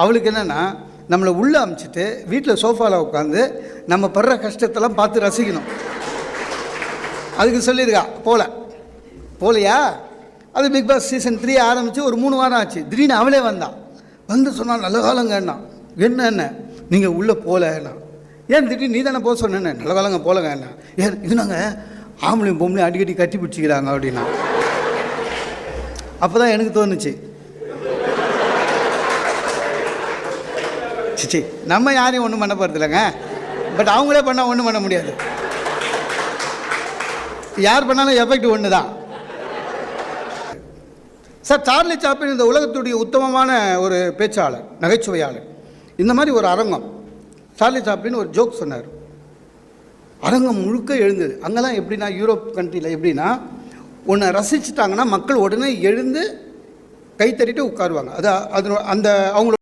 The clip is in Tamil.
அவளுக்கு என்னென்னா நம்மளை உள்ளே அமுச்சிட்டு வீட்டில் சோஃபாவில் உட்காந்து நம்ம படுற கஷ்டத்தெல்லாம் பார்த்து ரசிக்கணும். அதுக்கு சொல்லியிருக்கா போகலையா. அது பிக் பாஸ் சீசன் 3 ஆரம்பித்து ஒரு 3 வாரம் ஆச்சு. திடீர்னு அவளே வந்து சொன்னால் நல்ல காலங்கண்ணா. என்ன நீங்கள் உள்ளே போகலண்ணா? ஏன் திடீர்னு நீ தானே போக சொன்னேன்னு? நல்ல காலங்க போகலங்கண்ணா. ஏன் இது நாங்கள் ஆம்பளையும் பொம்பளையும் அடிக்கடி கட்டி பிடிச்சிக்கிறாங்க அப்படின்னா. அப்போ தான் எனக்கு தோணுச்சு, சிச்சி நம்ம யாரையும் ஒன்றும் பண்ண போகிறது இல்லைங்க. பட் அவங்களே பண்ணால் ஒன்றும் பண்ண முடியாது. யார் பண்ணாலும் எஃபெக்ட் ஒன்று தான். சார், சார்லி சாப்ளின் இந்த உலகத்துடைய உத்தமமான ஒரு பேச்சாளர், நகைச்சுவையாளர். இந்த மாதிரி ஒரு அரங்கம், சார்லி சாப்ளின் ஒரு ஜோக் சொன்னார். அரங்கம் முழுக்க எழுந்தது. அங்கெல்லாம் எப்படின்னா, யூரோப் கண்ட்ரியில் எப்படின்னா, ஒன்றை ரசிச்சுட்டாங்கன்னா மக்கள் உடனே எழுந்து கைத்தறிட்டு உட்காருவாங்க. அது அந்த அவங்களோட